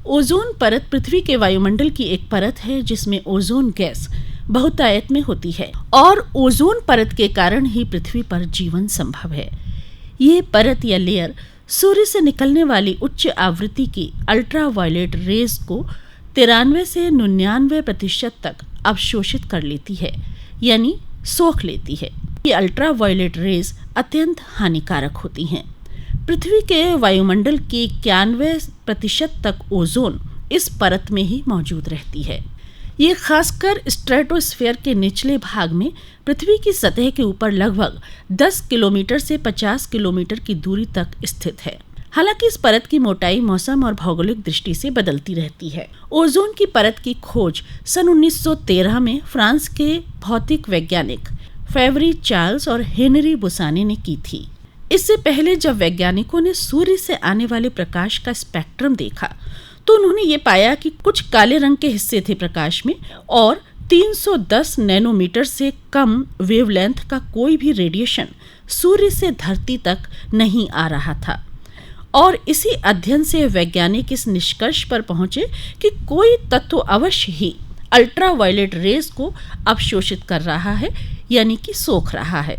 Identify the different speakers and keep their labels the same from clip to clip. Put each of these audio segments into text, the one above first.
Speaker 1: Ozone परत पृथ्वी के वायुमंडल की एक परत है जिसमें ओजोन गैस बहुतायत में होती है और ओजोन परत के कारण ही पृथ्वी पर जीवन संभव है। ये परत या लेयर सूर्य से निकलने वाली उच्च आवृत्ति की अल्ट्रावायलेट रेज को 93 से 99% तक अवशोषित कर लेती है, यानी सोख लेती है। ये अल्ट्रावायलेट रेज अत्यंत हानिकारक होती हैं। पृथ्वी के वायुमंडल के 91% तक ओजोन इस परत में ही मौजूद रहती है। ये खासकर स्ट्रेटोस्फीयर के निचले भाग में पृथ्वी की सतह के ऊपर लगभग 10 किलोमीटर से 50 किलोमीटर की दूरी तक स्थित है। हालांकि इस परत की मोटाई मौसम और भौगोलिक दृष्टि से बदलती रहती है। ओजोन की परत की खोज सन 1913 में फ्रांस के भौतिक वैज्ञानिक फेवरी चार्ल्स और हेनरी बुसाने ने की थी। इससे पहले जब वैज्ञानिकों ने सूर्य से आने वाले प्रकाश का स्पेक्ट्रम देखा तो उन्होंने ये पाया कि कुछ काले रंग के हिस्से थे प्रकाश में और 310 नैनोमीटर से कम वेवलेंथ का कोई भी रेडिएशन सूर्य से धरती तक नहीं आ रहा था। और इसी अध्ययन से वैज्ञानिक इस निष्कर्ष पर पहुंचे कि कोई तत्व अवश्य ही अल्ट्रावायलेट रेज को अवशोषित कर रहा है, यानी कि सोख रहा है,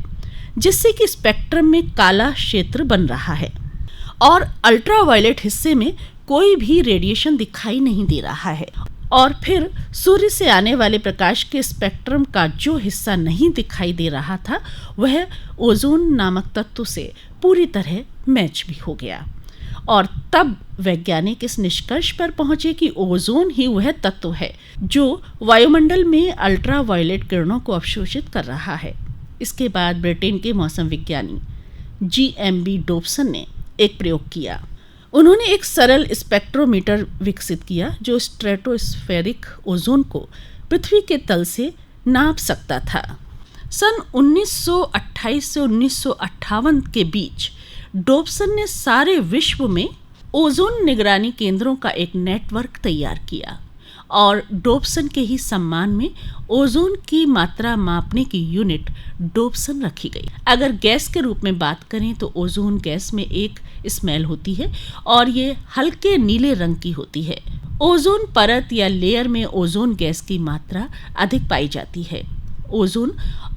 Speaker 1: जिससे कि स्पेक्ट्रम में काला क्षेत्र बन रहा है और अल्ट्रावायलेट हिस्से में कोई भी रेडिएशन दिखाई नहीं दे रहा है। और फिर सूर्य से आने वाले प्रकाश के स्पेक्ट्रम का जो हिस्सा नहीं दिखाई दे रहा था वह ओजोन नामक तत्व से पूरी तरह मैच भी हो गया। और तब वैज्ञानिक इस निष्कर्ष पर पहुंचे कि ओजोन ही वह तत्व है जो वायुमंडल में अल्ट्रावायलेट किरणों को अवशोषित कर रहा है। इसके बाद ब्रिटेन के मौसम विज्ञानी GMB डोप्सन ने एक प्रयोग किया। उन्होंने एक सरल स्पेक्ट्रोमीटर विकसित किया जो स्ट्रेटोस्फेरिक ओजोन को पृथ्वी के तल से नाप सकता था। सन 1928 से 1958 के बीच डोप्सन ने सारे विश्व में ओजोन निगरानी केंद्रों का एक नेटवर्क तैयार किया और डोप्सन के ही सम्मान में ओजोन की मात्रा मापने की यूनिट डोप्सन रखी गई। अगर गैस के रूप में बात करें तो ओजोन गैस में एक स्मेल होती है और ये हल्के नीले रंग की होती है। ओजोन परत या लेयर में ओजोन गैस की मात्रा अधिक पाई जाती है। ओजोन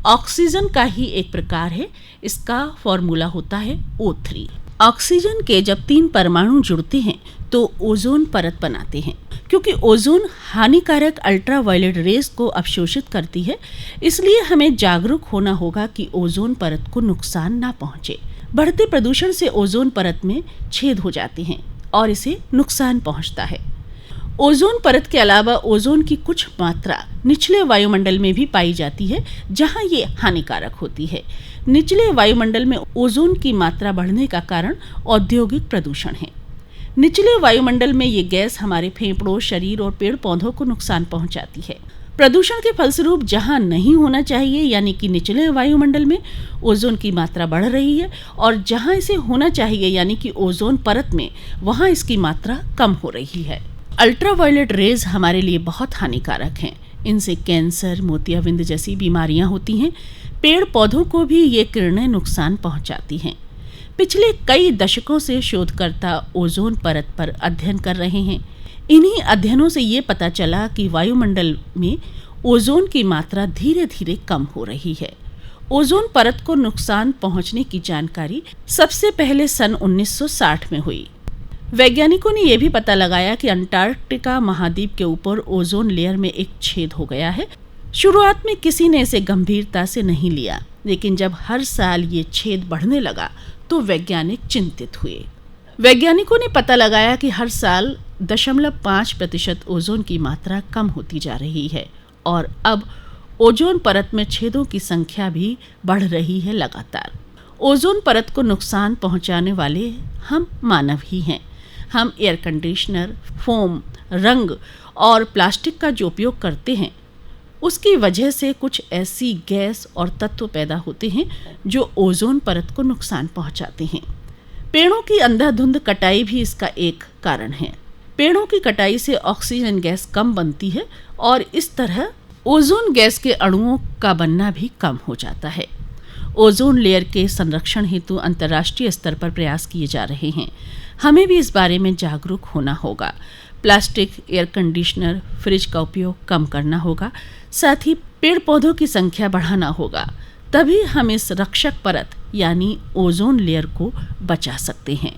Speaker 1: ऑक्सीजन का ही एक प्रकार है। इसका फॉर्मूला होता है O3। ऑक्सीजन के जब 3 परमाणु जुड़ते हैं तो ओजोन परत बनाते हैं। क्योंकि ओजोन हानिकारक अल्ट्रावायलेट रेज को अवशोषित करती है, इसलिए हमें जागरूक होना होगा कि ओजोन परत को नुकसान ना पहुंचे। बढ़ते प्रदूषण से ओजोन परत में छेद हो जाते हैं और इसे नुकसान पहुंचता है। ओजोन परत के अलावा ओजोन की कुछ मात्रा निचले वायुमंडल में भी पाई जाती है, जहां ये हानिकारक होती है। निचले वायुमंडल में ओजोन की मात्रा बढ़ने का कारण औद्योगिक प्रदूषण है। निचले वायुमंडल में ये गैस हमारे फेफड़ों, शरीर और पेड़ पौधों को नुकसान पहुंचाती है। प्रदूषण के फलस्वरूप जहां नहीं होना चाहिए, यानी कि निचले वायुमंडल में ओजोन की मात्रा बढ़ रही है और जहां इसे होना चाहिए, यानी कि ओजोन परत में, वहां इसकी मात्रा कम हो रही है। अल्ट्रावायलेट रेज हमारे लिए बहुत हानिकारक हैं। इनसे कैंसर, मोतियाबिंद जैसी बीमारियां होती हैं। पेड़ पौधों को भी ये किरणें नुकसान पहुंचाती हैं। पिछले कई दशकों से शोधकर्ता ओजोन परत पर अध्ययन कर रहे हैं। इन्हीं अध्ययनों से ये पता चला कि वायुमंडल में ओजोन की मात्रा धीरे धीरे कम हो रही है। ओजोन परत को नुकसान पहुंचने की जानकारी सबसे पहले सन 1960 में हुई। वैज्ञानिकों ने यह भी पता लगाया कि अंटार्कटिका महाद्वीप के ऊपर ओजोन लेयर में एक छेद हो गया है। शुरुआत में किसी ने इसे गंभीरता से नहीं लिया, लेकिन जब हर साल ये छेद बढ़ने लगा तो वैज्ञानिक चिंतित हुए। वैज्ञानिकों ने पता लगाया कि हर साल 0.5% ओजोन की मात्रा कम होती जा रही है और अब ओजोन परत में छेदों की संख्या भी बढ़ रही है लगातार। ओजोन परत को नुकसान पहुंचाने वाले हम मानव ही हैं। हम एयर कंडीशनर, फोम, रंग और प्लास्टिक का जो उपयोग करते हैं उसकी वजह से कुछ ऐसी गैस और तत्व पैदा होते हैं जो ओजोन परत को नुकसान पहुंचाते हैं। पेड़ों की अंधाधुंध कटाई भी इसका एक कारण है। पेड़ों की कटाई से ऑक्सीजन गैस कम बनती है और इस तरह ओजोन गैस के अणुओं का बनना भी कम हो जाता है। ओजोन लेयर के संरक्षण हेतु अंतर्राष्ट्रीय स्तर पर प्रयास किए जा रहे हैं। हमें भी इस बारे में जागरूक होना होगा। प्लास्टिक, एयर कंडीशनर, फ्रिज का उपयोग कम करना होगा। साथ ही पेड़ पौधों की संख्या बढ़ाना होगा। तभी हम इस रक्षक परत यानी ओजोन लेयर को बचा सकते हैं।